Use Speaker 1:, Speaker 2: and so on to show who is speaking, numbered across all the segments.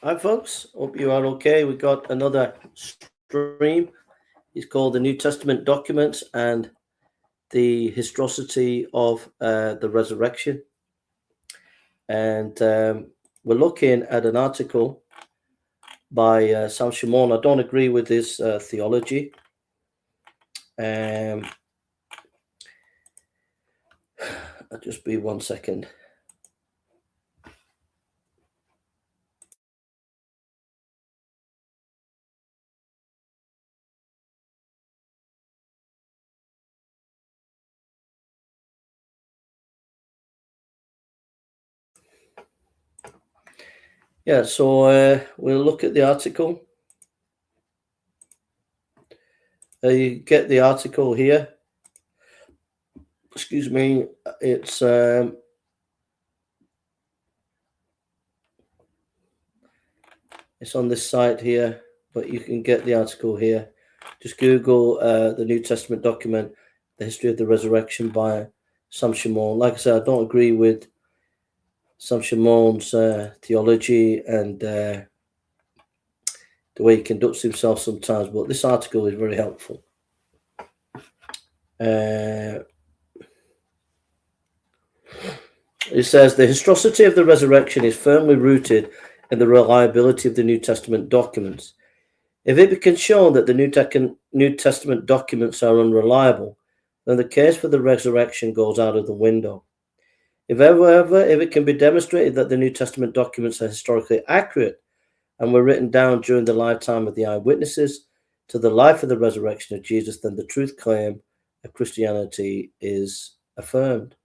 Speaker 1: Hi, folks. Hope you are okay. We got another stream. It's called the New Testament Documents and the Historicity of the Resurrection. And we're looking at an article by Sam Shimon. I don't agree with his theology. I'll just be 1 second. Yeah, so we'll look at the article. You get the article here. Excuse me. It's on this site here, but you can get the article here. Just Google the New Testament document, The History of the Resurrection by Sam Shimon. Like I said, I don't agree with Sam Shimon's theology and the way he conducts himself sometimes, but this article is very helpful. It says, the historicity of the resurrection is firmly rooted in the reliability of the New Testament documents. If it becomes shown that the New Testament documents are unreliable, then the case for the resurrection goes out of the window. If it can be demonstrated that the New Testament documents are historically accurate and were written down during the lifetime of the eyewitnesses to the life of the resurrection of Jesus, then the truth claim of Christianity is affirmed.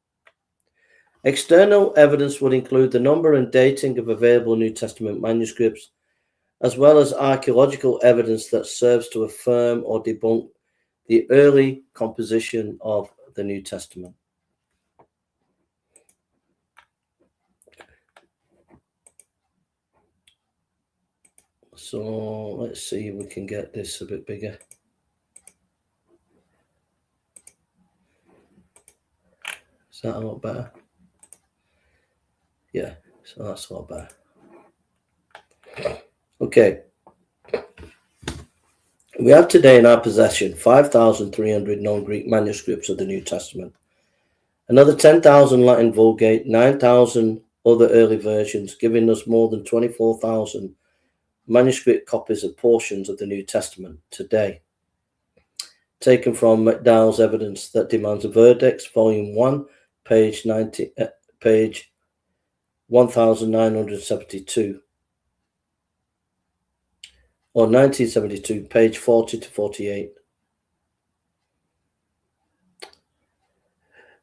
Speaker 1: External evidence would include the number and dating of available New Testament manuscripts, as well as archaeological evidence that serves to affirm or debunk the early composition of the New Testament. So let's see if we can get this a bit bigger. Is that a lot better? Yeah, so that's a lot better. Okay. We have today in our possession 5,300 non-Greek manuscripts of the New Testament, another 10,000 Latin Vulgate, 9,000 other early versions, giving us more than 24,000 manuscript copies of portions of the New Testament today. Taken from McDowell's Evidence That Demands a Verdict, Volume 1, page 1972, or 1972, page 40 to 48.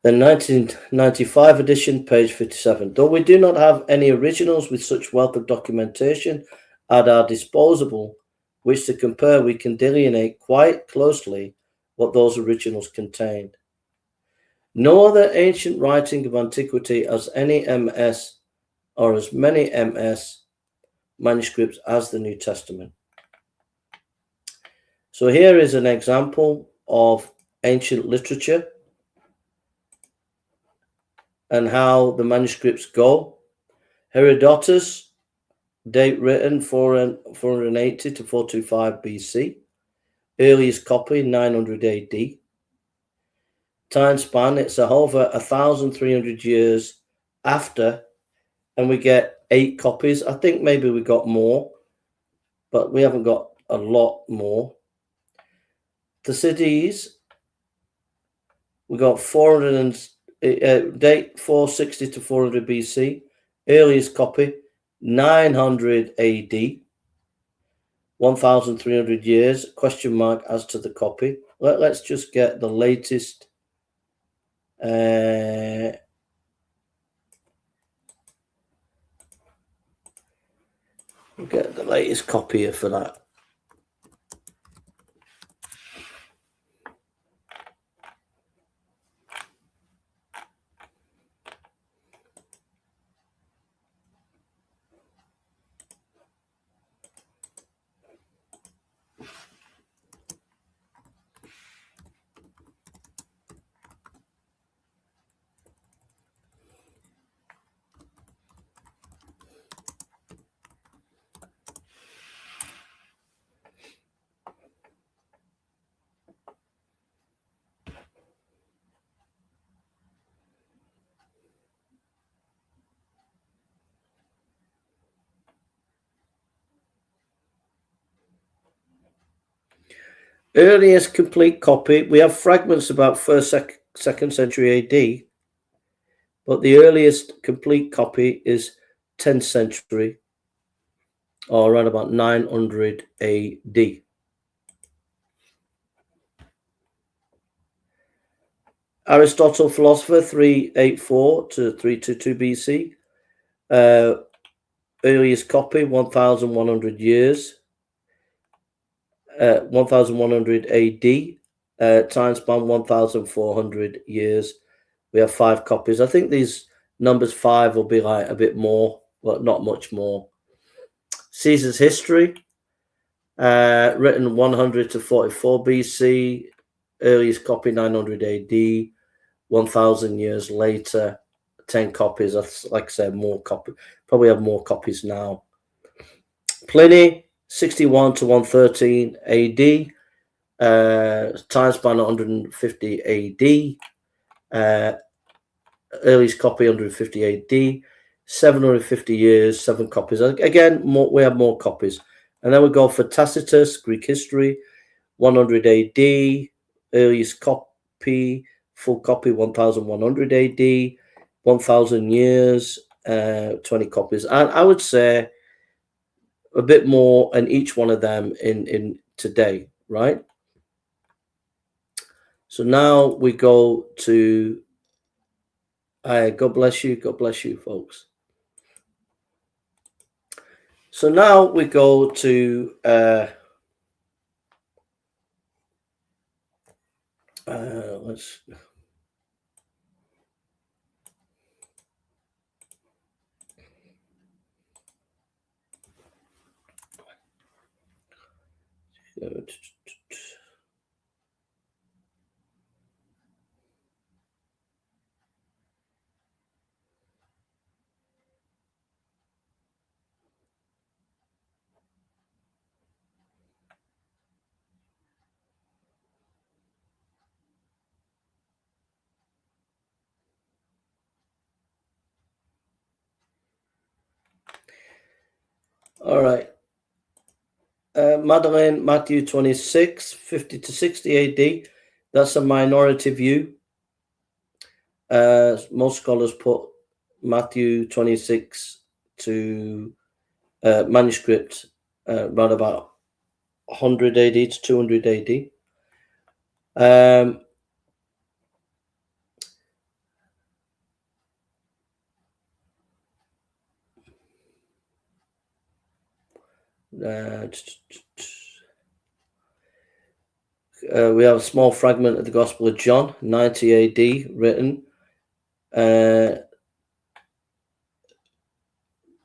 Speaker 1: The 1995 edition, page 57. Though we do not have any originals with such wealth of documentation at our disposal, which to compare we can delineate quite closely what those originals contained. No other ancient writing of antiquity has any MS or as many MS manuscripts as the New Testament. So here is an example of ancient literature and how the manuscripts go. Herodotus, date written 480 to 425 BC. Earliest copy 900 AD. Time span, it's over 1,300 years after, and we get 8 copies. I think maybe we got more, but we haven't got a lot more. Thucydides, we got date 460 to 400 BC. Earliest copy 900 AD. 1,300 years, question mark as to the copy. Let's just get the latest. We'll get the latest copy here for that. Earliest complete copy, we have fragments about 2nd century AD, but the earliest complete copy is 10th century, or around about 900 AD. Aristotle, philosopher, 384 to 322 BC. Earliest copy, 1,100 years. 1,100 AD. Time span, 1,400 years. We have 5 copies. I think these numbers 5 will be like a bit more, but not much more. Caesar's History, written 100 to 44 BC. Earliest copy, 900 AD. 1,000 years later, 10 copies. Like I said, more copies. Probably have more copies now. Pliny, 61 to 113 AD. Time span 150 AD. Earliest copy 150 AD. 750 years, 7 copies. Again, we have more copies. And then we go for Tacitus, Greek history, 100 AD. Earliest copy, full copy, 1,100 AD. 1,000 years, 20 copies. And I would say a bit more in each one of them in today, right? So now we go to, God bless you, folks. So now we go to, let's, all right. Madeleine, Matthew 26, 50 to 60 AD. That's a minority view. Most scholars put Matthew 26 to manuscript around about 100 AD to 200 AD. We have a small fragment of the Gospel of John, 90 AD, written. The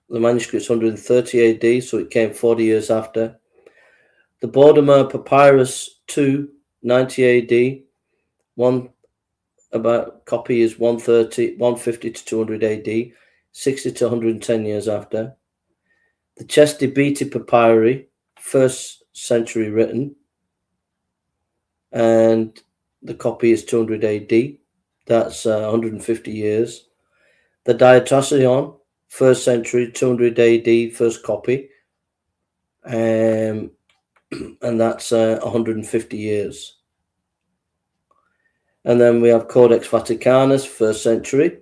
Speaker 1: manuscript's 130 AD, so it came 40 years after. The Bodmer Papyrus 2, 90 AD. One about copy is 150 to 200 AD, 60 to 110 years after. The Chesti Beatty Papyri, 1st century written, and the copy is 200 AD. That's 150 years. The Diatrasion, 1st century, 200 AD, first copy, and that's 150 years. And then we have Codex Vaticanus, 1st century,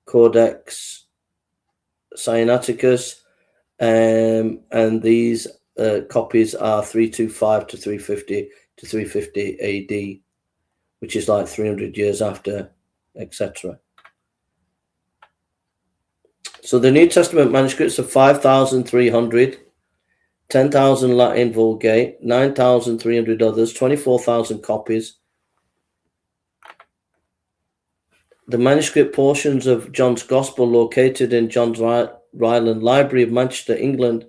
Speaker 1: Codex Sinaiticus, and these copies are 325 to 350 AD, which is like 300 years after, etc. So the New Testament manuscripts are 5,300, 10,000 Latin Vulgate, 9,300 others, 24,000 copies. The manuscript portions of John's Gospel located in John's Ryland Library of Manchester, England,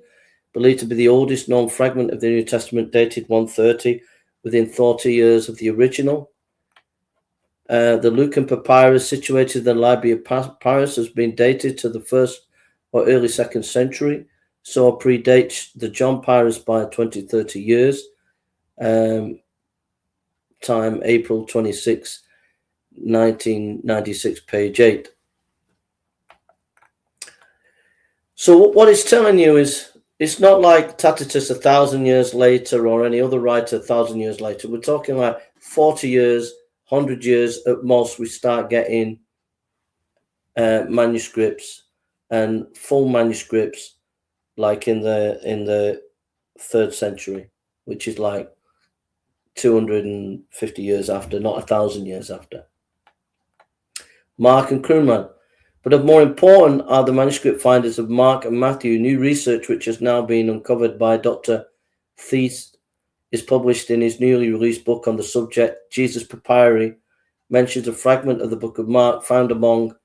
Speaker 1: believed to be the oldest known fragment of the New Testament, dated 130, within 40 years of the original. The Lucan Papyrus, situated in the Library of Paris, has been dated to the 1st or early 2nd century, so predates the John Papyrus by 20-30 years. Time April 26, 1996, page 8. So what it's telling you is, it's not like Tacitus 1,000 years later or any other writer 1,000 years later. We're talking like 40 years, 100 years at most, we start getting manuscripts and full manuscripts, like in the 3rd century, which is like 250 years after, not 1,000 years after. Mark and Crewman. But of more important are the manuscript findings of Mark and Matthew. New research, which has now been uncovered by Dr. Thies, is published in his newly released book on the subject. Jesus Papyri mentions a fragment of the book of Mark found among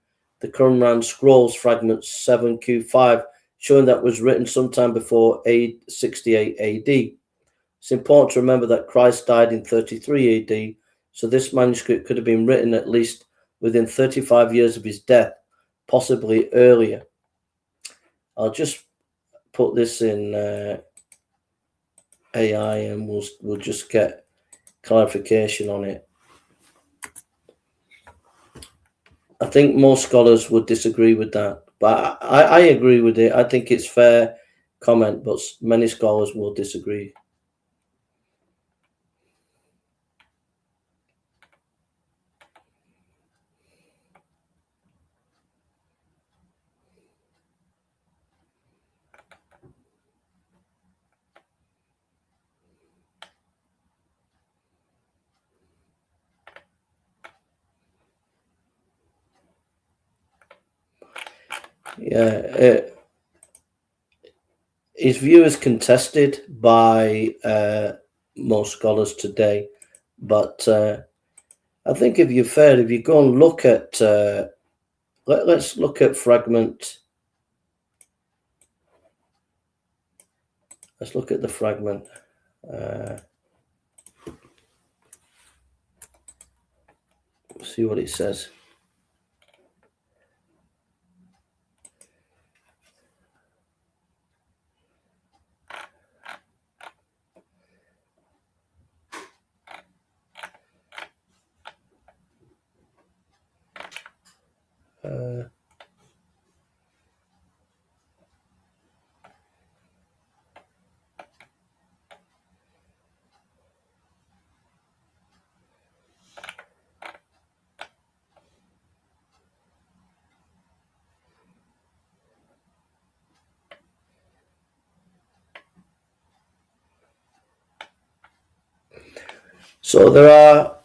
Speaker 1: the Qumran scrolls, fragment 7Q5, showing that was written sometime before 68 AD. It's important to remember that Christ died in 33 AD, so this manuscript could have been written at least within 35 years of his death, possibly earlier. I'll just put this in AI and we'll just get clarification on it. I think most scholars would disagree with that, but I agree with it. I think it's fair comment, but many scholars will disagree. Yeah, his view is contested by most scholars today, but I think if you go and look at, let's look at fragment. Let's look at the fragment. See what it says. So there are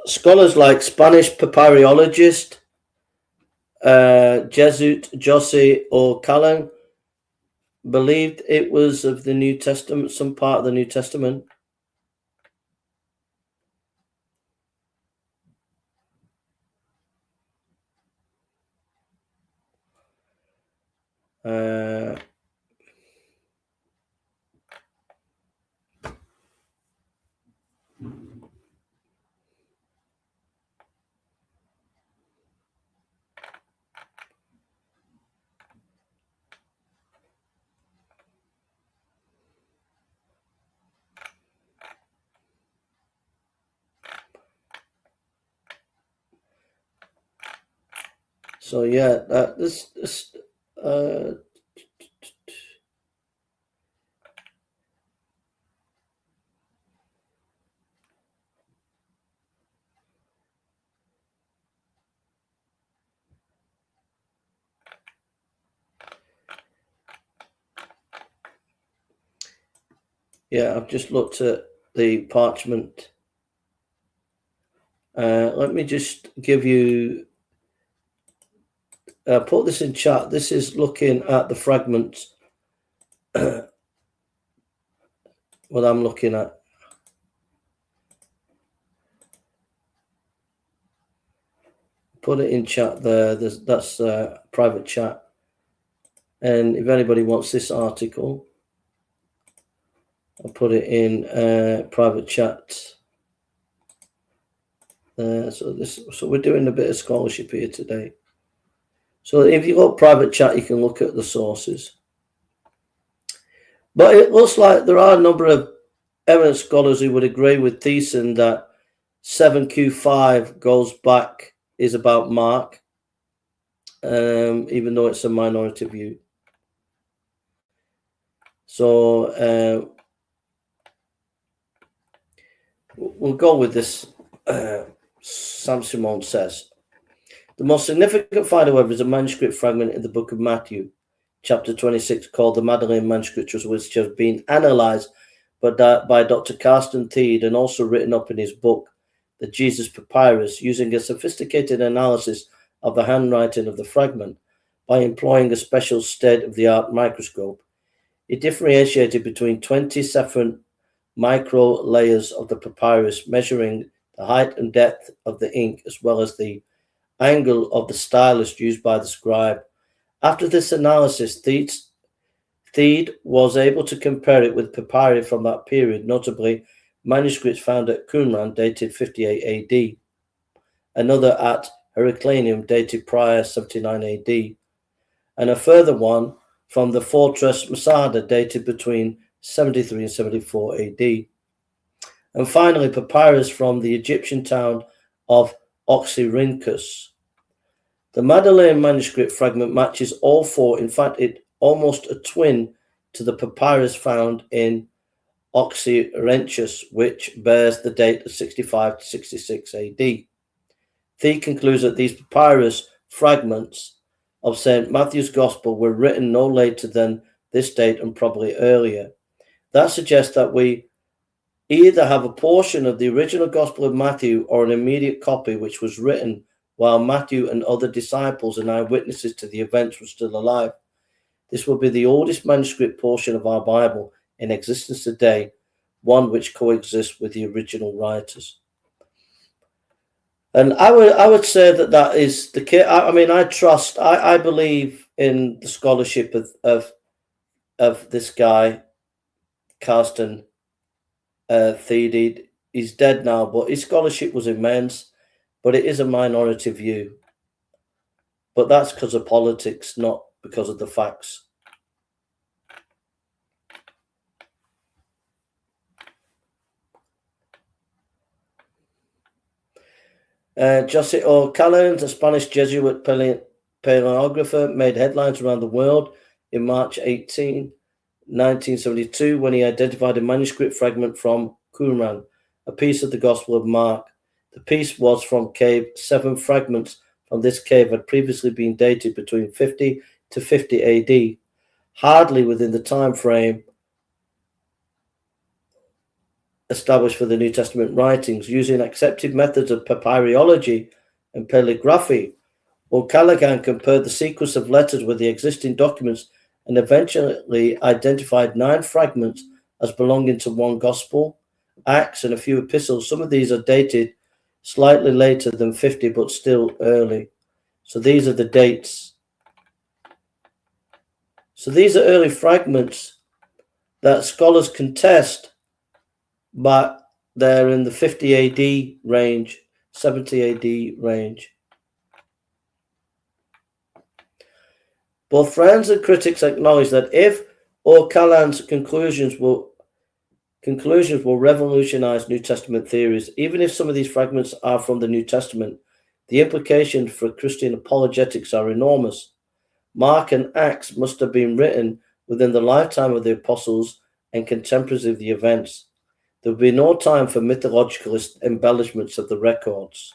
Speaker 1: scholars like Spanish papyrologist Jesuit Jose O'Callaghan believed it was of the New Testament, some part of the New Testament. So yeah, yeah, I've just looked at the parchment. Let me just give you, put this in chat. This is looking at the fragments. What I'm looking at. Put it in chat there. That's private chat. And if anybody wants this article, I'll put it in private chat. So we're doing a bit of scholarship here today. So if you go private chat, you can look at the sources. But it looks like there are a number of eminent scholars who would agree with Thiessen that 7Q5 goes back, is about Mark, even though it's a minority view. So we'll go with this. Saint-Simon says, the most significant find, however, is a manuscript fragment in the book of Matthew, chapter 26, called the Magdalene Manuscripts, which has been analysed by Dr. Carsten Thiede and also written up in his book, The Jesus Papyrus, using a sophisticated analysis of the handwriting of the fragment by employing a special state-of-the-art microscope. It differentiated between 20 separate micro layers of the papyrus, measuring the height and depth of the ink as well as the angle of the stylus used by the scribe. After this analysis, Thiede was able to compare it with papyri from that period, notably manuscripts found at Qumran dated 58 AD, another at Herculaneum dated prior 79 AD, and a further one from the fortress Masada dated between 73 and 74 AD. And finally, papyrus from the Egyptian town of Oxyrhynchus. The Magdalene manuscript fragment matches all four. In fact, it's almost a twin to the papyrus found in Oxyrhynchus, which bears the date of 65 to 66 AD. Thiede concludes that these papyrus fragments of St. Matthew's Gospel were written no later than this date and probably earlier. That suggests that we either have a portion of the original Gospel of Matthew or an immediate copy which was written while Matthew and other disciples and eyewitnesses to the events were still alive. This will be the oldest manuscript portion of our Bible in existence today, one which coexists with the original writers. And I would say that is the case. I mean, I believe in the scholarship of this guy, Carsten Thiede. He's dead now, but his scholarship was immense. But it is a minority view. But that's because of politics, not because of the facts. José O'Callaghan, a Spanish Jesuit paleographer, made headlines around the world in March 1972, when he identified a manuscript fragment from Qumran, a piece of the Gospel of Mark. The piece was from cave. 7 fragments from this cave had previously been dated between 50 to 50 AD, hardly within the time frame established for the New Testament writings. Using accepted methods of papyrology and paleography, O'Callaghan compared the sequence of letters with the existing documents and eventually identified 9 fragments as belonging to one Gospel, Acts, and a few epistles. Some of these are dated slightly later than 50, but still early. So these are the dates. So these are early fragments that scholars contest, but they're in the 50 AD range, 70 AD range. Both friends and critics acknowledge that if O'Callaghan's conclusions will revolutionize New Testament theories, even if some of these fragments are from the New Testament, the implications for Christian apologetics are enormous. Mark and Acts must have been written within the lifetime of the apostles and contemporaries of the events. There would be no time for mythological embellishments of the records.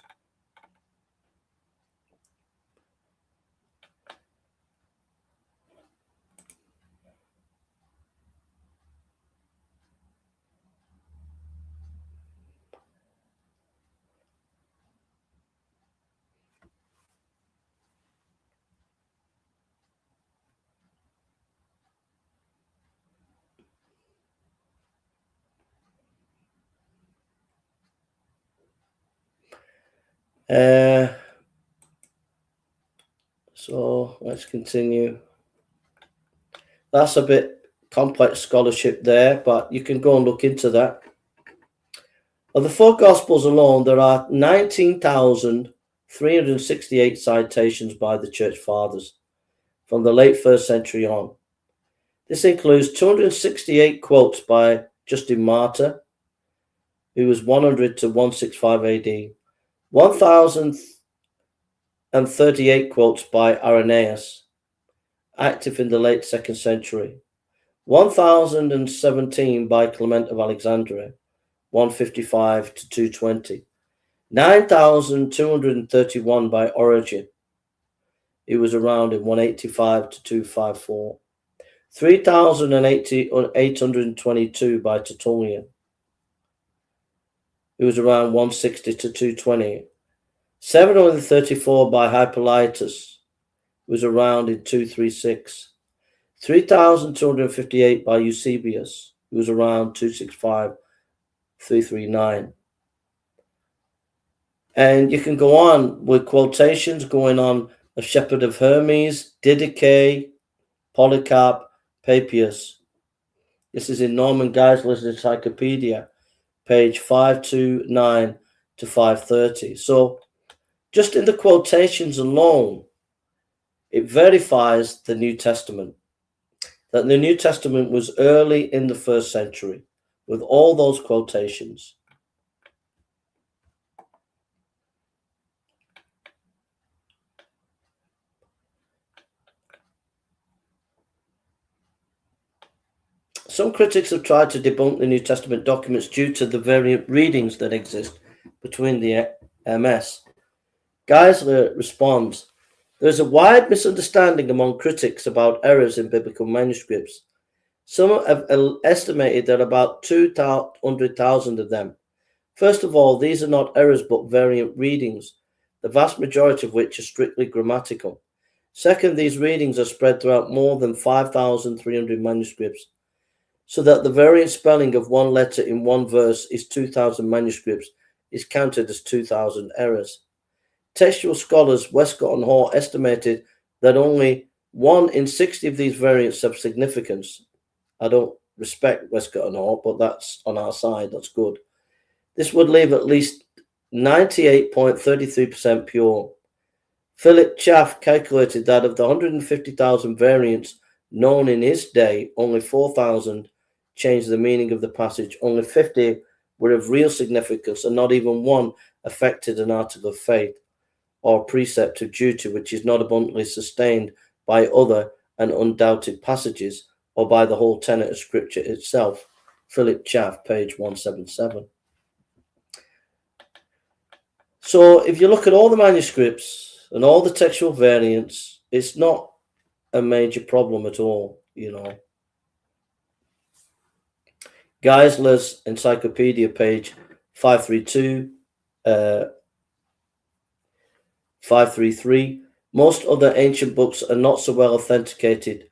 Speaker 1: So let's continue. That's a bit complex scholarship there, but you can go and look into that. Of the 4 Gospels alone, there are 19,368 citations by the Church Fathers from the late 1st century on. This includes 268 quotes by Justin Martyr, who was 100 to 165 AD, 1,038 quotes by Irenaeus, active in the late 2nd century, 1017 by Clement of Alexandria, 155 to 220. 9231 by Origen. He was around in 185 to 254. 3822 by Tertullian. He was around 160 to 220. 734 by Hippolytus. He was around in 236. 3258 by Eusebius. He was around 265, 339. And you can go on with quotations going on of Shepherd of Hermes, Didache, Polycarp, Papias. This is in Norman Geisler's Encyclopedia, page 529 to 530. So just in the quotations alone, it verifies the New Testament, that the New Testament was early in the 1st century with all those quotations. Some critics have tried to debunk the New Testament documents due to the variant readings that exist between the MS. Geisler responds, there is a wide misunderstanding among critics about errors in biblical manuscripts. Some have estimated there are about 200,000 of them. First of all, these are not errors but variant readings, the vast majority of which are strictly grammatical. Second, these readings are spread throughout more than 5,300 manuscripts, so that the variant spelling of one letter in one verse is 2,000 manuscripts is counted as 2,000 errors. Textual scholars Westcott and Hall estimated that only 1 in 60 of these variants have significance. I don't respect Westcott and Hall, but that's on our side. That's good. This would leave at least 98.33% pure. Philip Chaff calculated that of the 150,000 variants known in his day, only 4,000 changed the meaning of the passage. Only 50 were of real significance, and not even one affected an article of faith or precept of duty, which is not abundantly sustained by other and undoubted passages or by the whole tenet of Scripture itself. Philip Chaff, page 177. So if you look at all the manuscripts and all the textual variants, it's not a major problem at all, you know. Geisler's Encyclopedia, page 532, 533. Most other ancient books are not so well authenticated.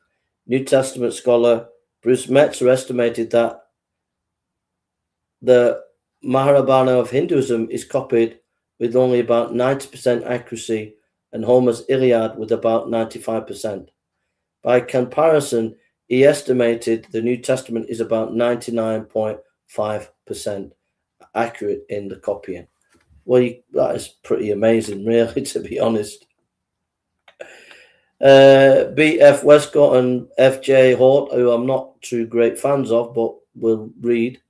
Speaker 1: New Testament scholar Bruce Metzer estimated that the Mahabharata of Hinduism is copied with only about 90% accuracy, and Homer's Iliad with about 95%. By comparison, he estimated the New Testament is about 99.5% accurate in the copying. Well, that is pretty amazing, really, to be honest. B.F. Westcott and F.J. Hort, who I'm not too great fans of, but will read,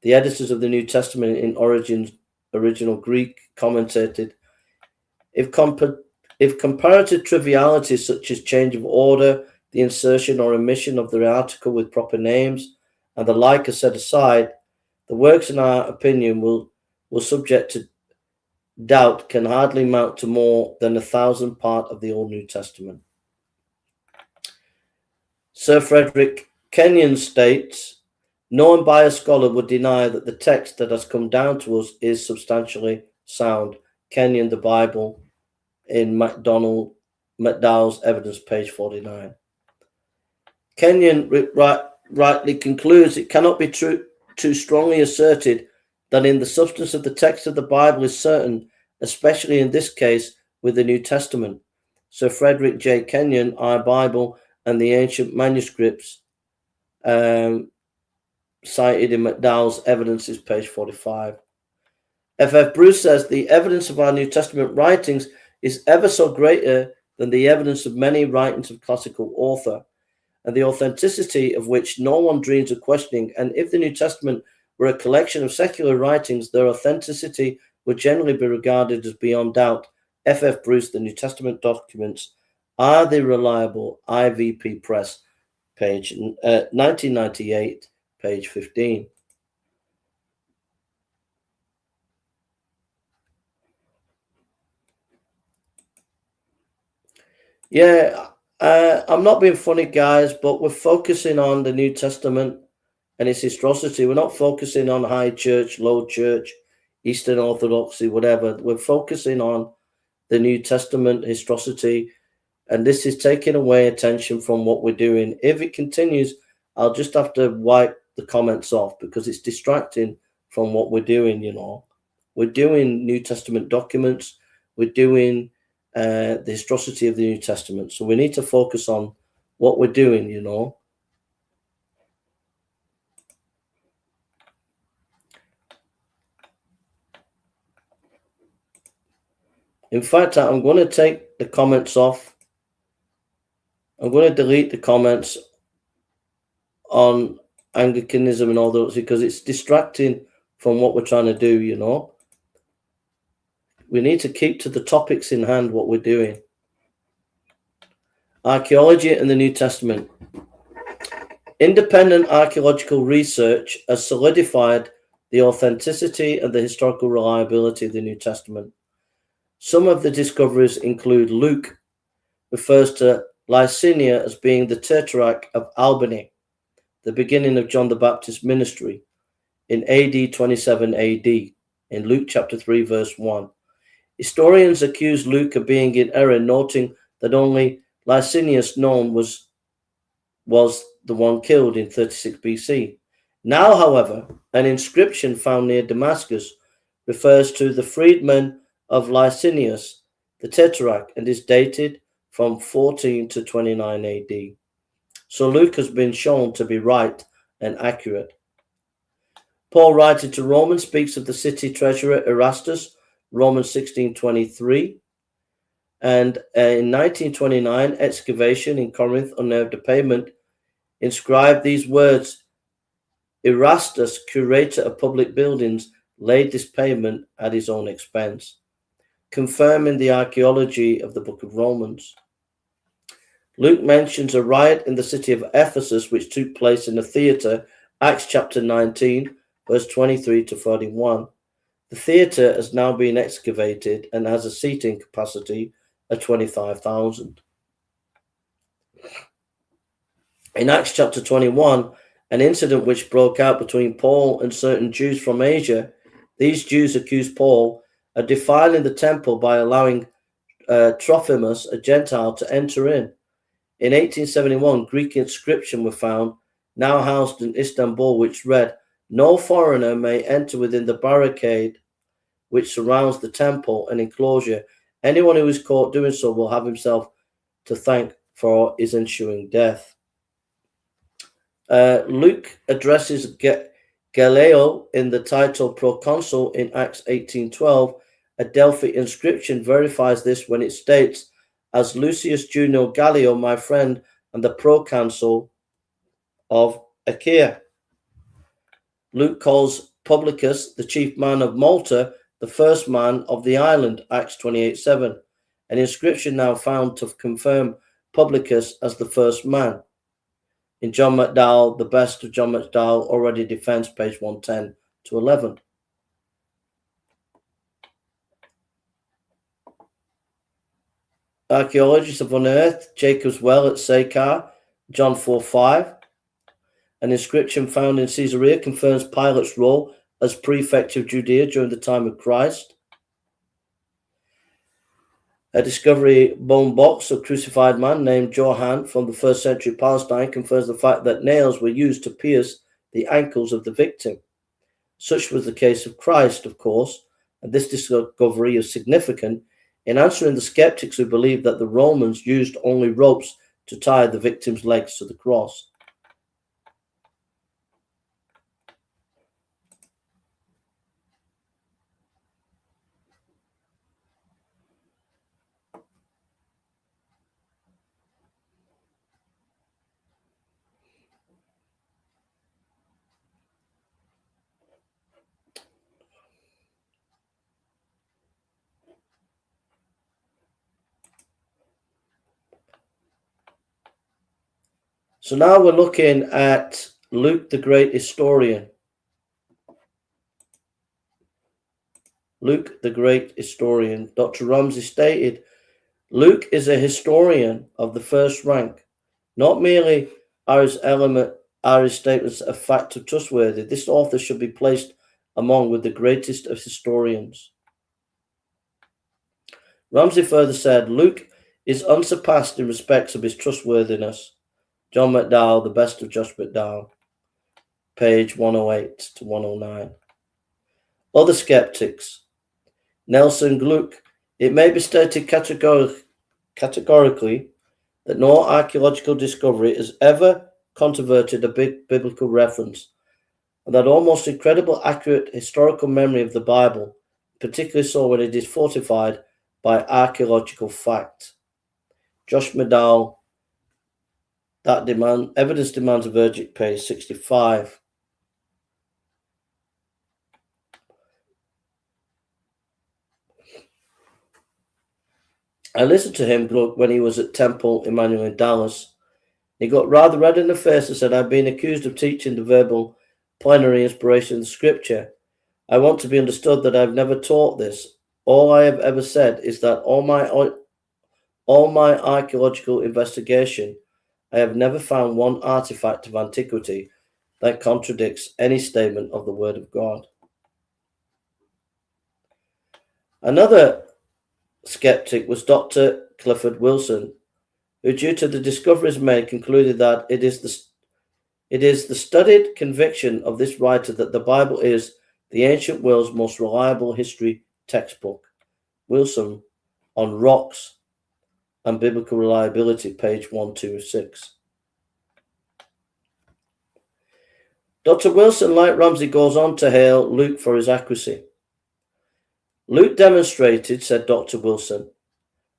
Speaker 1: the editors of the New Testament in Origen's original Greek, commented, if comparative trivialities such as change of order, the insertion or omission of the article with proper names, and the like are set aside, the works, in our opinion, will subject to doubt can hardly amount to more than 1,000th part of the Old New Testament. Sir Frederick Kenyon states, no unbiased scholar would deny that the text that has come down to us is substantially sound. Kenyon, the Bible, in McDowell's Evidence, page 49. Kenyon rightly concludes it cannot be too strongly asserted that in the substance of the text of the Bible is certain, especially in this case with the New Testament. Sir Frederick J. Kenyon, Our Bible and the Ancient Manuscripts, cited in McDowell's Evidence, is page 45. F.F. Bruce says the evidence of our New Testament writings is ever so greater than the evidence of many writings of classical author, and the authenticity of which no one dreams of questioning. And if the New Testament were a collection of secular writings, their authenticity would generally be regarded as beyond doubt. F.F. Bruce, The New Testament Documents, Are They Reliable? IVP Press, page 1998, page 15. Yeah, I'm not being funny, guys, but we're focusing on the New Testament and its historicity. We're not focusing on High Church, Low Church, Eastern Orthodoxy, whatever. We're focusing on the New Testament historicity, and this is taking away attention from what we're doing. If it continues, I'll just have to wipe the comments off because it's distracting from what we're doing. We're doing New Testament documents. We're doing the historicity of the New Testament. So we need to focus on what we're doing. In fact, I'm going to take the comments off. I'm going to delete the comments on Anglicanism and all those because it's distracting from what we're trying to do. We need to keep to the topics in hand, what we're doing. Archaeology and the New Testament. Independent archaeological research has solidified the authenticity and the historical reliability of the New Testament. Some of the discoveries include Luke refers to Lysania as being the tetrarch of Albany, the beginning of John the Baptist's ministry, in AD 27 AD, in Luke chapter 3, verse 1. Historians accuse Luke of being in error, noting that only Lysanias known was the one killed in 36 BC. Now, however, an inscription found near Damascus refers to the freedman of Lysanias, the tetrarch, and is dated from 14 to 29 AD. So Luke has been shown to be right and accurate. Paul, writing to Romans, speaks of the city treasurer Erastus, Romans 16:23. And in 1929, excavation in Corinth unearthed a pavement inscribed these words: Erastus, curator of public buildings, laid this pavement at his own expense, confirming the archaeology of the book of Romans. Luke mentions a riot in the city of Ephesus which took place in a theatre, Acts chapter 19, verse 23 to 41. The theatre has now been excavated and has a seating capacity of 25,000. In Acts chapter 21, an incident which broke out between Paul and certain Jews from Asia, these Jews accused Paul of defiling the temple by allowing Trophimus, a Gentile, to enter in. In 1871, Greek inscription were found, now housed in Istanbul, which read, "No foreigner may enter within the barricade which surrounds the temple and enclosure. Anyone who is caught doing so will have himself to thank for his ensuing death." Luke addresses Gallio in the title proconsul in Acts 18:12. A Delphi inscription verifies this when it states, "As Lucius Junio Gallio, my friend, and the proconsul of Achaia." Luke calls Publicus, the chief man of Malta, the first man of the island, Acts 28:7. An inscription now found to confirm Publicus as the first man. In John McDowell, the best of John McDowell already defends page 110 to 11. Archaeologists have unearthed Jacob's well at Sychar, John 4:5. An inscription found in Caesarea confirms Pilate's role as prefect of Judea during the time of Christ. A discovery bone box of crucified man named Johann from the 1st century Palestine confirms the fact that nails were used to pierce the ankles of the victim. Such was the case of Christ, of course, and this discovery is significant in answering the skeptics who believed that the Romans used only ropes to tie the victim's legs to the cross. So So now we're looking at Luke the Great Historian. Luke the Great Historian. Dr. Ramsey stated, Luke is a historian of the first rank. Not merely are his statements of fact or trustworthy, this author should be placed among with the greatest of historians. Ramsey further said, Luke is unsurpassed in respects of his trustworthiness. John McDowell, The Best of Josh McDowell, page 108 to 109. Other skeptics. Nelson Gluck. It may be stated categorically that no archaeological discovery has ever controverted a biblical reference, and that almost incredible accurate historical memory of the Bible, particularly so when it is fortified by archaeological fact. Josh McDowell, Evidence Demands a Verdict, page 65. I listened to him when he was at Temple Emmanuel in Dallas. He got rather red in the face and said, I've been accused of teaching the verbal plenary inspiration of the scripture. I want to be understood that I've never taught this. All I have ever said is that all my archaeological investigation, I have never found one artifact of antiquity that contradicts any statement of the Word of God. Another skeptic was Dr. Clifford Wilson, who, due to the discoveries made, concluded that it is the studied conviction of this writer that the Bible is the ancient world's most reliable history textbook. Wilson, on Rocks and Biblical Reliability, page 126. Dr. Wilson, like Ramsey, goes on to hail Luke for his accuracy. Luke demonstrated, said Dr. Wilson,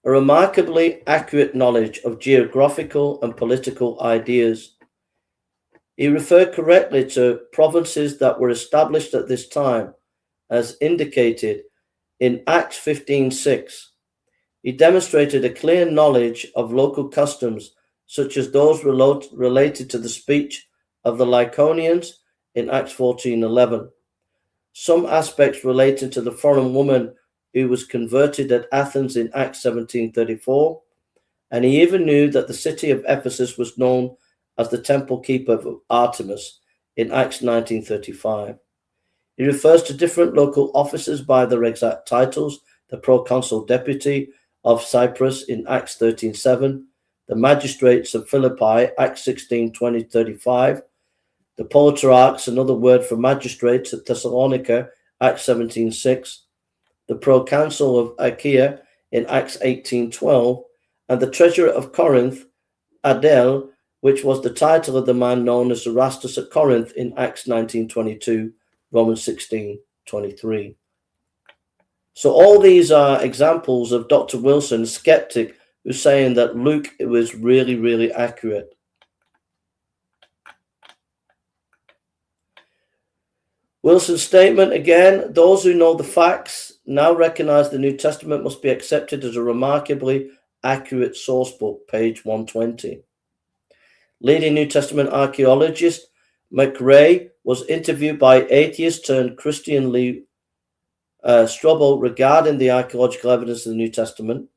Speaker 1: a remarkably accurate knowledge of geographical and political ideas. He referred correctly to provinces that were established at this time, as indicated in Acts 15:6. He demonstrated a clear knowledge of local customs, such as those related to the speech of the Lycaonians in Acts 14:11. Some aspects relating to the foreign woman who was converted at Athens in Acts 17:34, and he even knew that the city of Ephesus was known as the temple keeper of Artemis in Acts 19:35. He refers to different local officers by their exact titles: the proconsul deputy of Cyprus in Acts 13:7, the magistrates of Philippi, Acts 16:20-35, the politarchs, another word for magistrates, at Thessalonica, Acts 17:6, the proconsul of Achaia in Acts 18:12, and the treasurer of Corinth, Adel, which was the title of the man known as Erastus at Corinth in Acts 19:22, Romans 16:23. So all these are examples of Dr. Wilson, skeptic, who's saying that Luke was really, really accurate. Wilson's statement again, those who know the facts now recognize the New Testament must be accepted as a remarkably accurate source book, page 120. Leading New Testament archaeologist McRae was interviewed by atheist turned Christian Lee Strobel regarding the archaeological evidence of the New Testament.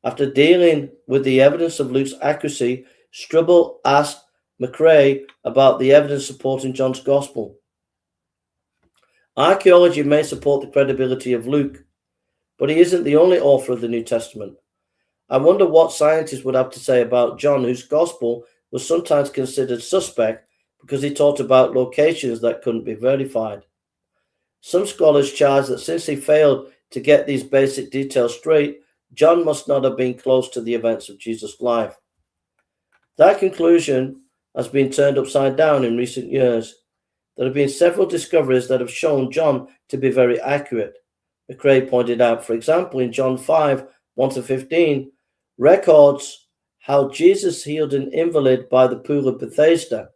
Speaker 1: After dealing with the evidence of Luke's accuracy, Strobel asked McRae about the evidence supporting John's Gospel. Archaeology may support the credibility of Luke, but he isn't the only author of the New Testament. I wonder what scientists would have to say about John, whose Gospel was sometimes considered suspect because he talked about locations that couldn't be verified. Some scholars charge that since he failed to get these basic details straight, John must not have been close to the events of Jesus' life. That conclusion has been turned upside down in recent years. There have been several discoveries that have shown John to be very accurate. McRae pointed out, for example, in John 5:1-15, records how Jesus healed an invalid by the pool of Bethesda.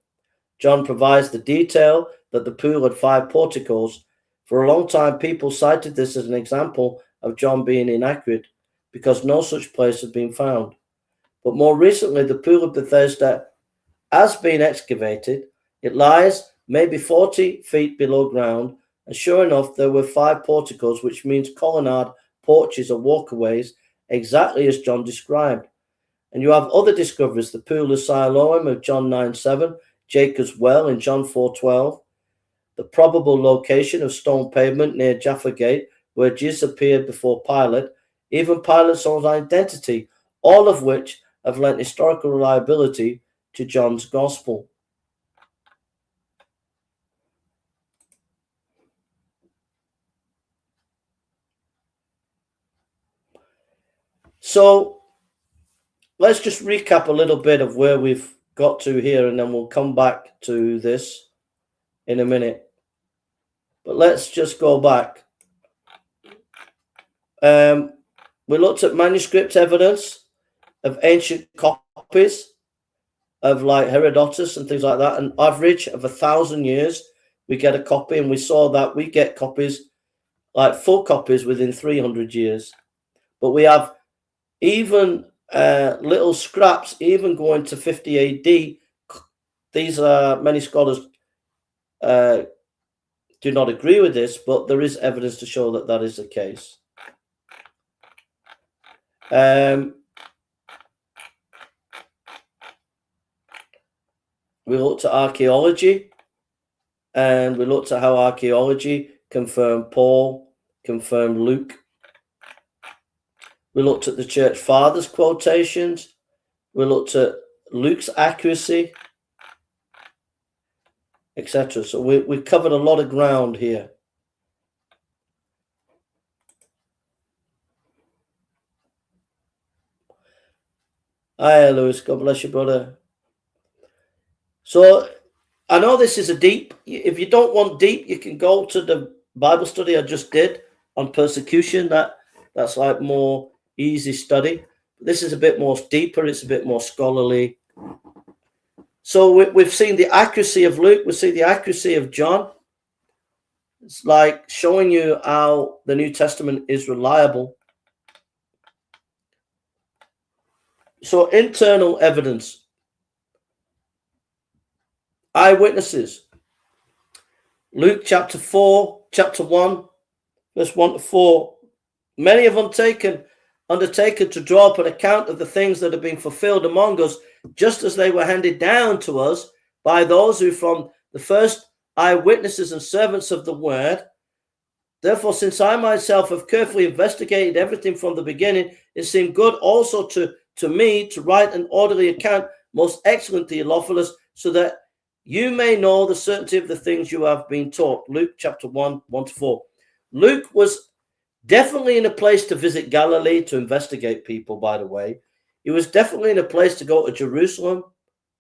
Speaker 1: John provides the detail that the pool had 5 porticos. For a long time, people cited this as an example of John being inaccurate because no such place had been found. but more recently the Pool of Bethesda has been excavated. It lies maybe 40 feet below ground, and sure enough, there were 5 porticos, which means colonnade, porches, or walkways, exactly as John described. And you have other discoveries, the Pool of Siloam of John 9:7, Jacob's Well in John 4:12, the probable location of stone pavement near Jaffa Gate, where Jesus appeared before Pilate, even Pilate's own identity, all of which have lent historical reliability to John's Gospel. So let's just recap a little bit of where we've got to here, and then we'll come back to this in a minute. But let's just go back. We looked at manuscript evidence of ancient copies of like Herodotus and things like that. An average of 1,000 years, we get a copy, and we saw that we get copies, like full copies, within 300 years. But we have even little scraps, even going to 50 AD. These are, many scholars do not agree with this, but there is evidence to show that that is the case. We looked at archaeology, and we looked at how archaeology confirmed Paul, confirmed Luke. We looked at the church fathers' quotations. We looked at Luke's accuracy, etc. So we covered a lot of ground here. Hi, Lewis. God bless you, brother. So I know this is a deep. If you don't want deep, you can go to the Bible study I just did on persecution. That's like more easy study. This is a bit more deeper. It's a bit more scholarly. So we've seen the accuracy of Luke. We see the accuracy of John. It's like showing you how the New Testament is reliable. So internal evidence. Eyewitnesses. Luke chapter 1, verse 1 to 4. Many have undertaken to draw up an account of the things that have been fulfilled among us, just as they were handed down to us by those who from the first eyewitnesses and servants of the word. Therefore, since I myself have carefully investigated everything from the beginning, it seemed good also to me to write an orderly account, most excellent Theophilus, so that you may know the certainty of the things you have been taught. Luke chapter 1, 1 to 4. Luke was definitely in a place to visit Galilee to investigate people, by the way. He was definitely in a place to go to Jerusalem,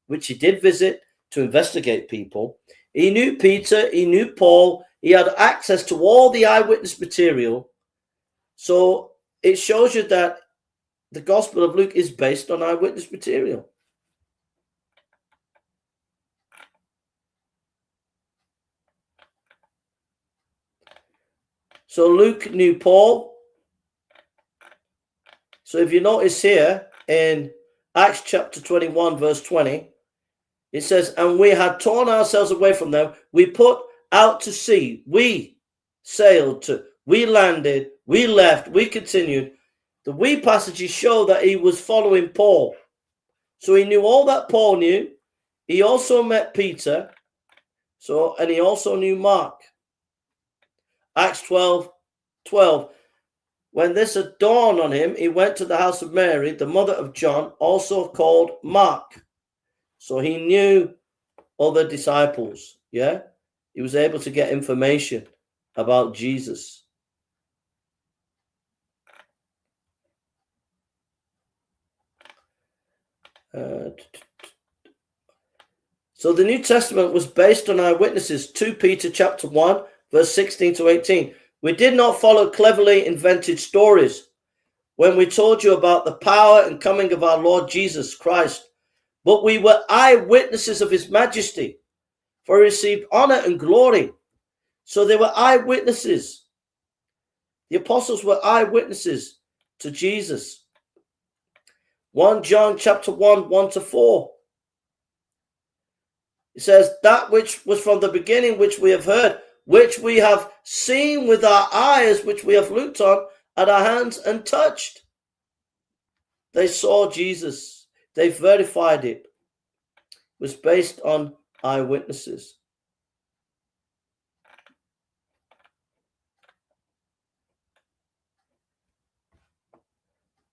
Speaker 1: which he did visit to investigate people. He knew Peter, he knew Paul, he had access to all the eyewitness material. So it shows you that the Gospel of Luke is based on eyewitness material. So Luke knew Paul. So if you notice here in Acts chapter 21, verse 20, it says, and we had torn ourselves away from them. We put out to sea. We sailed to, we landed, we left, we continued. The we passages show that he was following Paul. So he knew all that Paul knew. He also met Peter. And he also knew Mark. Acts 12:12. When this had dawned on him, he went to the house of Mary, the mother of John, also called Mark. So he knew other disciples. Yeah, he was able to get information about Jesus. So the New Testament was based on eyewitnesses. 2 Peter chapter 1, verse 16 to 18. We did not follow cleverly invented stories when we told you about the power and coming of our Lord Jesus Christ, but we were eyewitnesses of his majesty, for he received honor and glory. So they were eyewitnesses. The apostles were eyewitnesses to Jesus. 1 John chapter 1, 1 to 4. It says, that which was from the beginning, which we have heard, which we have seen with our eyes, which we have looked on at our hands and touched. They saw Jesus. They verified it. It was based on eyewitnesses.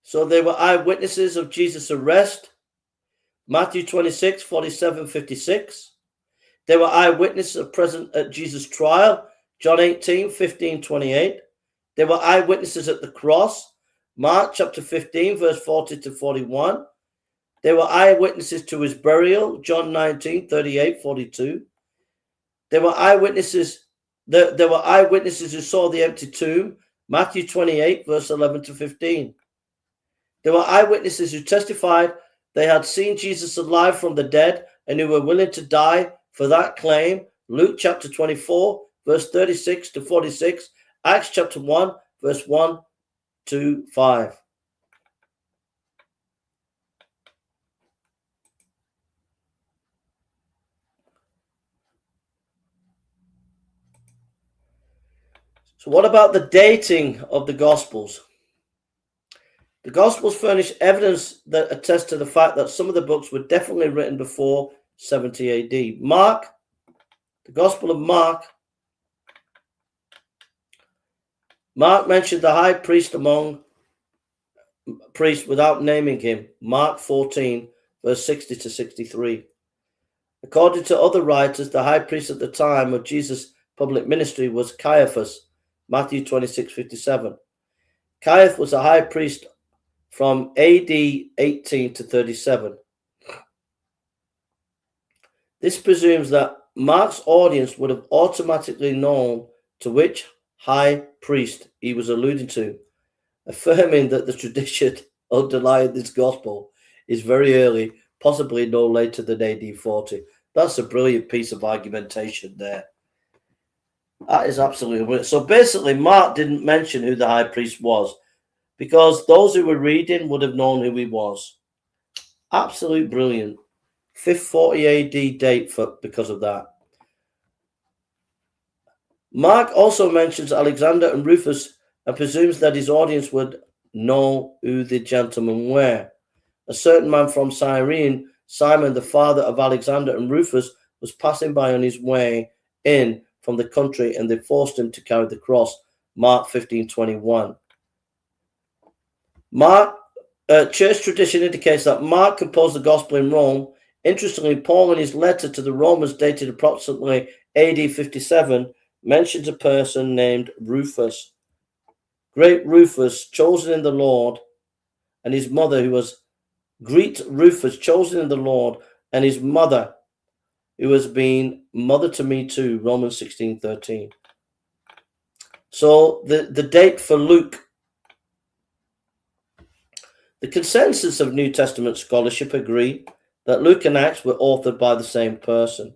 Speaker 1: So they were eyewitnesses of Jesus' arrest. Matthew 26, 47, 56. They were eyewitnesses present at Jesus' trial. John 18, 15, 28. They were eyewitnesses at the cross. Mark chapter 15, verse 40 to 41. They were eyewitnesses to his burial. John 19, 38, 42. There were eyewitnesses. There were eyewitnesses who saw the empty tomb. Matthew 28, verse 11 to 15. There were eyewitnesses who testified they had seen Jesus alive from the dead and who were willing to die for that claim. Luke chapter 24, verse 36 to 46. Acts chapter 1, verse 1 to 5. So what about the dating of the Gospels? The Gospels furnish evidence that attests to the fact that some of the books were definitely written before 70 AD. Mark, the Gospel of Mark mentioned the high priest among priests without naming him. Mark 14, verse 60 to 63. According to other writers, the high priest at the time of Jesus' public ministry was Caiaphas. Matthew 26, 57. Caiaphas was a high priest from AD 18 to 37. This presumes that Mark's audience would have automatically known to which high priest he was alluding to, affirming that the tradition underlying this gospel is very early, possibly no later than AD 40. That's a brilliant piece of argumentation there. That is absolutely brilliant. So basically, Mark didn't mention who the high priest was, because those who were reading would have known who he was. Absolute brilliant. 540 AD date because of that. Mark also mentions Alexander and Rufus and presumes that his audience would know who the gentlemen were. A certain man from Cyrene, Simon, the father of Alexander and Rufus, was passing by on his way in from the country, and they forced him to carry the cross. Mark 15:21. Church tradition indicates that Mark composed the gospel in Rome. Interestingly, Paul, in his letter to the Romans, dated approximately AD 57, mentions a person named Rufus. Great Rufus, chosen in the Lord, and his mother, who was Greet Rufus, chosen in the Lord, and his mother, who has been mother to me too. Romans 16:13. So the date for Luke. The consensus of New Testament scholarship agree that Luke and Acts were authored by the same person.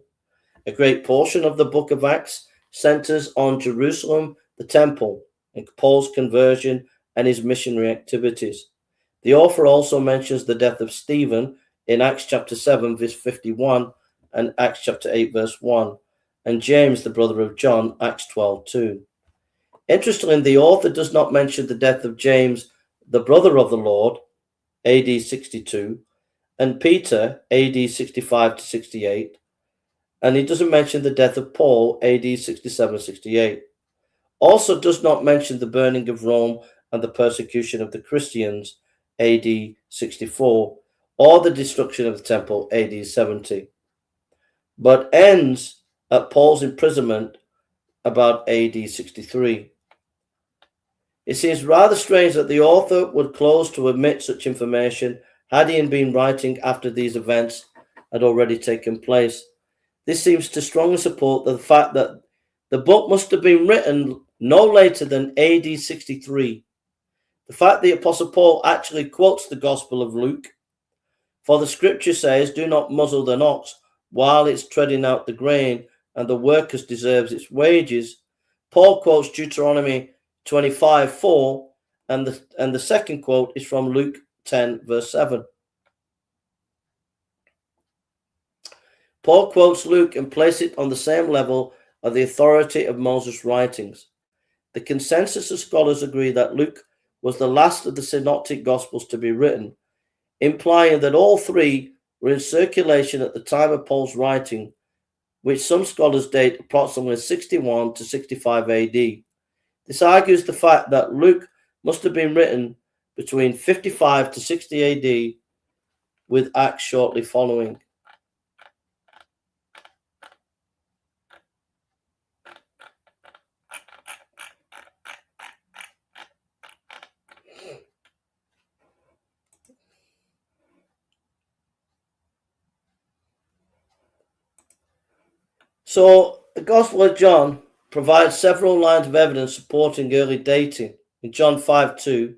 Speaker 1: A great portion of the book of Acts centers on Jerusalem, the temple, and Paul's conversion and his missionary activities. The author also mentions the death of Stephen in Acts chapter 7, verse 51, and Acts chapter 8, verse 1, and James, the brother of John, Acts 12:2. Interestingly, the author does not mention the death of James, the brother of the Lord, AD 62, and Peter, AD 65 to 68, and he doesn't mention the death of Paul, AD 67-68. Also does not mention the burning of Rome and the persecution of the Christians, AD 64, or the destruction of the temple, AD 70, but ends at Paul's imprisonment about AD 63. It seems rather strange that the author would close to omit such information had he been writing after these events had already taken place. This seems to strongly support the fact that the book must have been written no later than AD 63. The fact the Apostle Paul actually quotes the Gospel of Luke, for the scripture says, "Do not muzzle an ox while it's treading out the grain, and the worker deserves its wages." Paul quotes Deuteronomy 25:4, and the second quote is from Luke 10, verse 7. Paul quotes Luke and places it on the same level of the authority of Moses' writings. The consensus of scholars agree that Luke was the last of the synoptic gospels to be written, implying that all three were in circulation at the time of Paul's writing, which some scholars date approximately 61 to 65 AD. This argues the fact that Luke must have been written between 55 to 60 AD, with Acts shortly following. So the Gospel of John provides several lines of evidence supporting early dating. In John 5:2,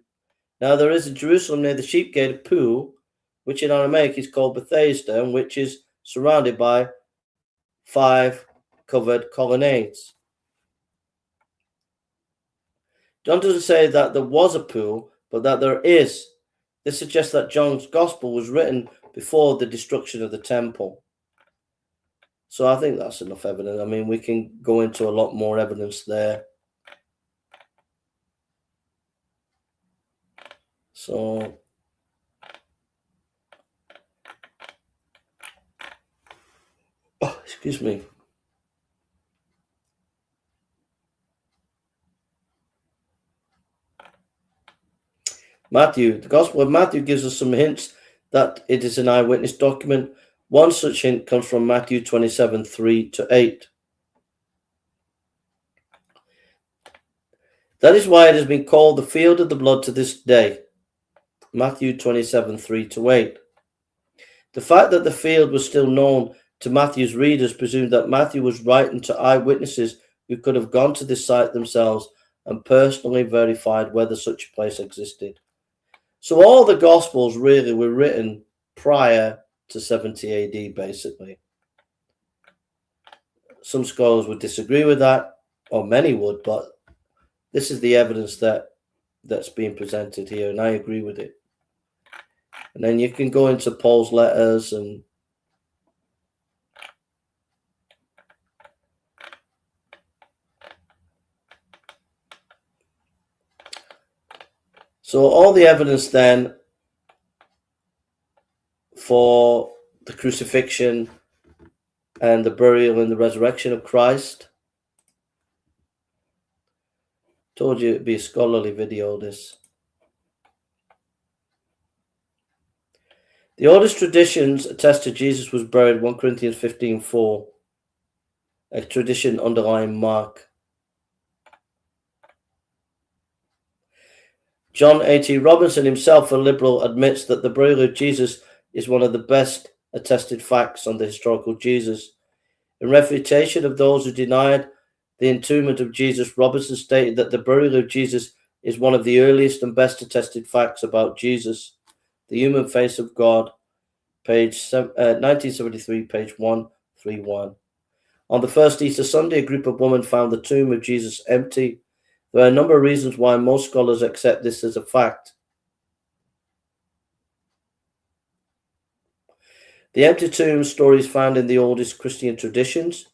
Speaker 1: now there is in Jerusalem near the sheep gate a pool, which in Aramaic is called Bethesda, and which is surrounded by 5 covered colonnades. John doesn't say that there was a pool, but that there is. This suggests that John's Gospel was written before the destruction of the temple. So I think that's enough evidence. I mean, we can go into a lot more evidence there. So excuse me. Matthew, the Gospel of Matthew gives us some hints that it is an eyewitness document. One such hint comes from Matthew 27:3-8. That is why it has been called the field of the blood to this day. Matthew 27:3-8. The fact that the field was still known to Matthew's readers presumed that Matthew was writing to eyewitnesses who could have gone to this site themselves and personally verified whether such a place existed. So all the Gospels really were written prior to 70 AD, basically. Some scholars would disagree with that, or many would, but this is the evidence that's being presented here, and I agree with it. And then you can go into Paul's letters and so all the evidence then for the crucifixion and the burial and the resurrection of Christ. Told you it'd be a scholarly video, this. The oldest traditions attest to Jesus was buried 1 Corinthians 15:4, a tradition underlying Mark. John A.T. Robinson, himself a liberal, admits that the burial of Jesus is one of the best attested facts on the historical Jesus. In refutation of those who denied the entombment of Jesus, Robinson stated that the burial of Jesus is one of the earliest and best attested facts about Jesus, the human face of God, page 1973, page 131. On the first Easter Sunday, a group of women found the tomb of Jesus empty. There are a number of reasons why most scholars accept this as a fact. The empty tomb story is found in the oldest Christian traditions,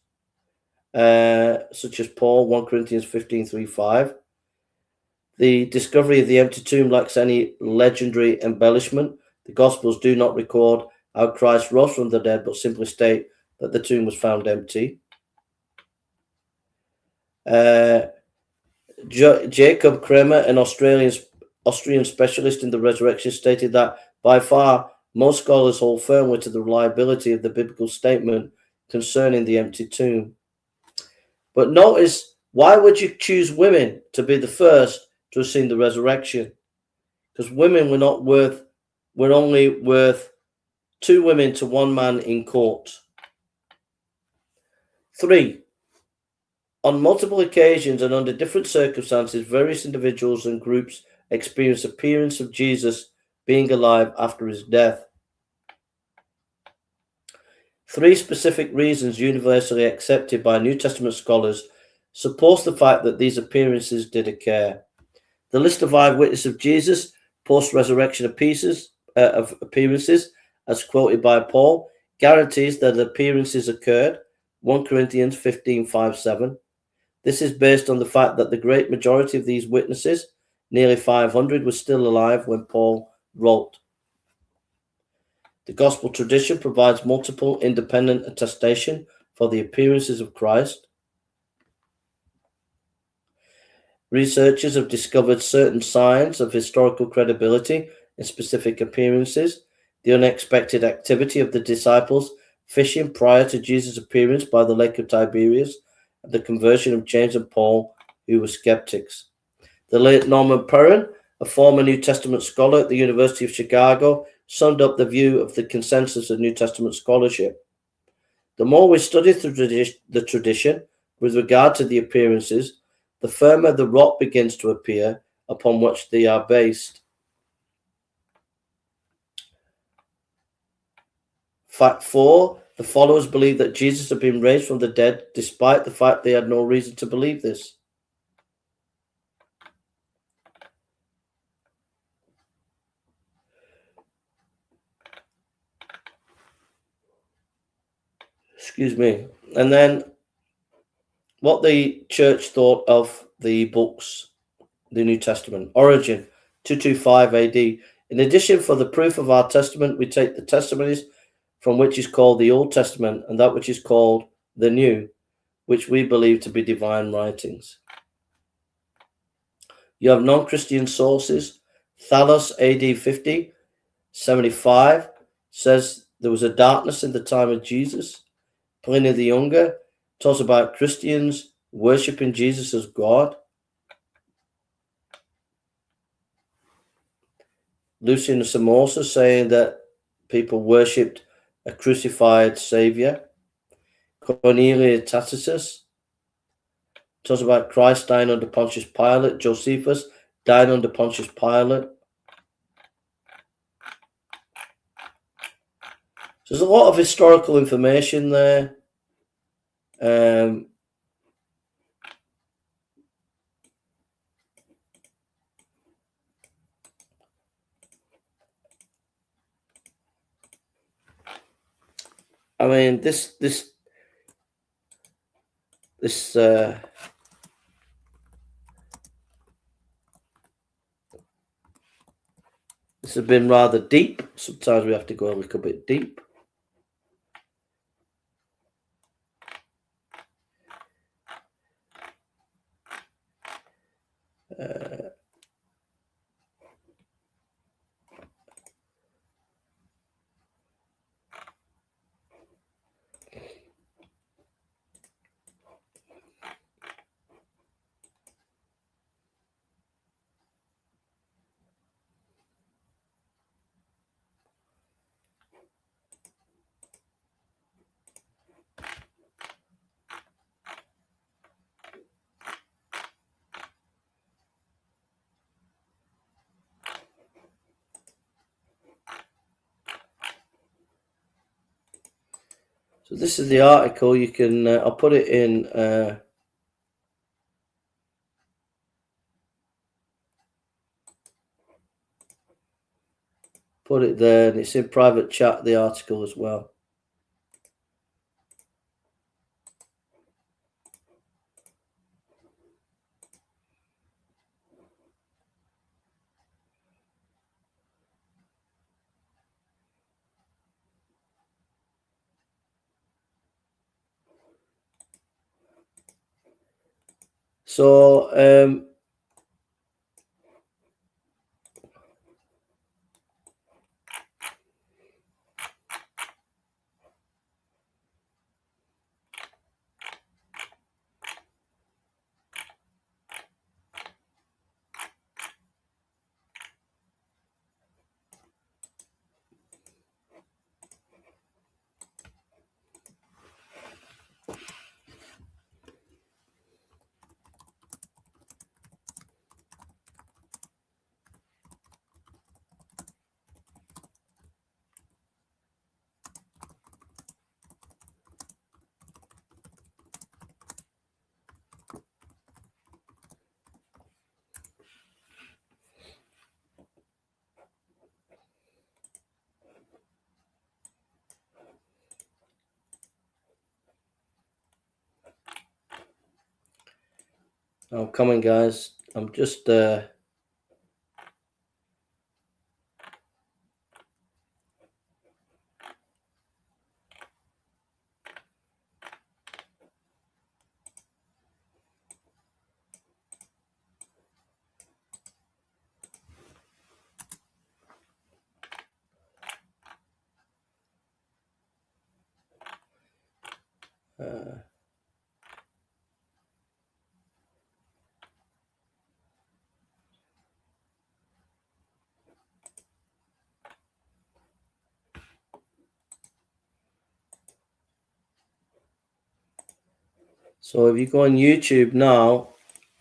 Speaker 1: such as Paul, 1 Corinthians 15:3-5. The discovery of the empty tomb lacks any legendary embellishment. The Gospels do not record how Christ rose from the dead, but simply state that the tomb was found empty. Jacob Kremer, an Austrian specialist in the resurrection, stated that by far most scholars hold firmly to the reliability of the biblical statement concerning the empty tomb. But notice, why would you choose women to be the first to have seen the resurrection? Because women were only worth 2 women to 1 man in court. 3. On multiple occasions and under different circumstances, various individuals and groups experience appearance of Jesus being alive after his death. 3 specific reasons universally accepted by New Testament scholars supports the fact that these appearances did occur. The list of eyewitnesses of Jesus post-resurrection appearances, as quoted by Paul, guarantees that appearances occurred, 1 Corinthians 15:5-7. This is based on the fact that the great majority of these witnesses, nearly 500, were still alive when Paul wrote. The gospel tradition provides multiple independent attestation for the appearances of Christ. Researchers have discovered certain signs of historical credibility in specific appearances. The unexpected activity of the disciples fishing prior to Jesus' appearance by the Lake of Tiberias, and the conversion of James and Paul, who were skeptics. The late Norman Perrin, a former New Testament scholar at the University of Chicago, summed up the view of the consensus of New Testament scholarship. The more we study the tradition with regard to the appearances, the firmer the rock begins to appear upon which they are based. Fact 4, the followers believe that Jesus had been raised from the dead, despite the fact they had no reason to believe this. Excuse me. And then what the church thought of the books, the New Testament. Origin, 225 AD. In addition, for the proof of our testament, we take the testimonies from which is called the Old Testament and that which is called the New, which we believe to be divine writings. You have non-Christian sources. Thallus, AD 50, 75, says there was a darkness in the time of Jesus. Pliny the Younger talks about Christians worshipping Jesus as God. Lucian of Samosata saying that people worshipped a crucified Savior. Cornelia Tacitus talks about Christ dying under Pontius Pilate. Josephus dying under Pontius Pilate. So there's a lot of historical information there. I mean, this has been rather deep. Sometimes we have to go a little bit deep. So this is the article. You can, I'll put it in, put it there, and it's in private chat, the article as well. So, I'm coming, guys. I'm just so if you go on YouTube now,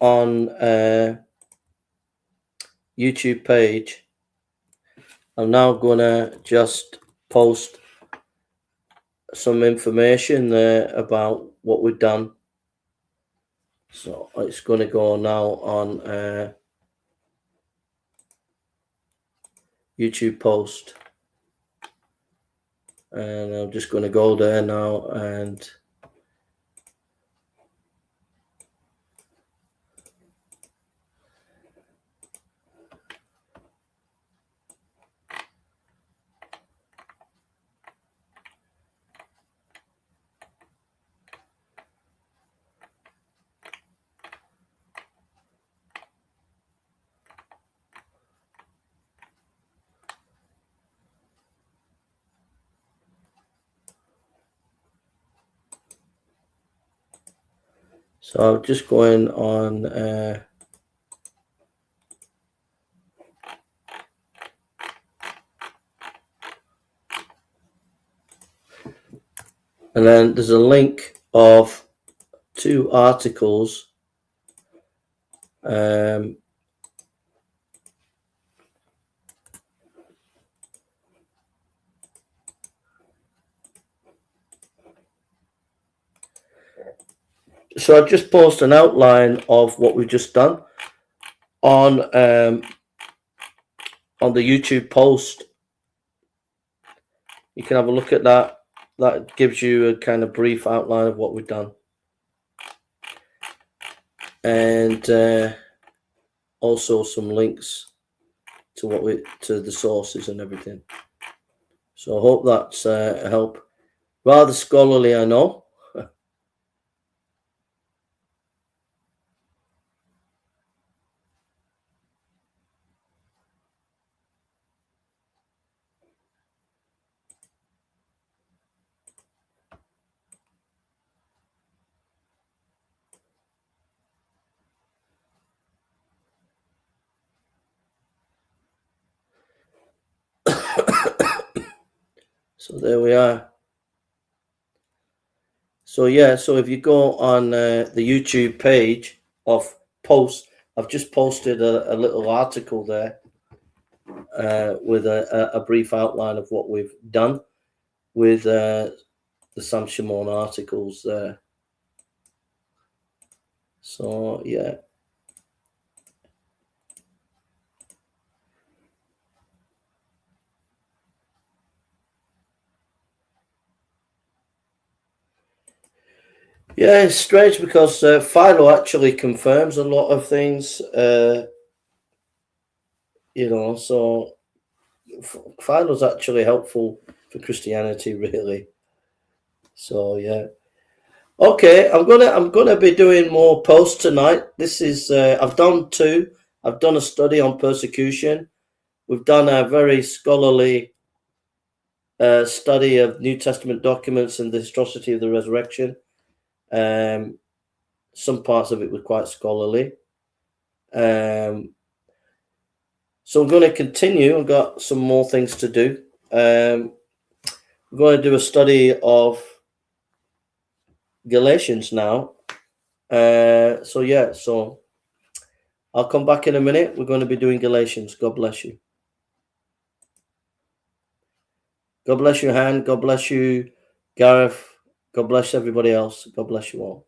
Speaker 1: on YouTube page, I'm now gonna just post some information there about what we've done. So it's going to go now on YouTube post, and I'm just going to go there now and so I'm just going on and then there's a link of 2 articles so I just post an outline of what we've just done on the YouTube post. You can have a look at that. That gives you a kind of brief outline of what we've done, and also some links to to the sources and everything. So I hope that's a help. Rather scholarly, I know. So there we are. So yeah, so if you go on the YouTube page of post, I've just posted a little article there with a brief outline of what we've done with the Sam Shimon articles there. So yeah. Yeah, it's strange because Philo actually confirms a lot of things, so Philo's actually helpful for Christianity, really. So yeah. Okay, I'm gonna be doing more posts tonight. This is I've done 2. I've done a study on persecution. We've done a very scholarly study of New Testament documents and the historicity of the resurrection. Some parts of it were quite scholarly. So I'm going to continue. I've got some more things to do. We're going to do a study of Galatians now. So yeah, so I'll come back in a minute. We're going to be doing Galatians. God bless you. God bless you, Han. God bless you, Gareth. God bless everybody else. God bless you all.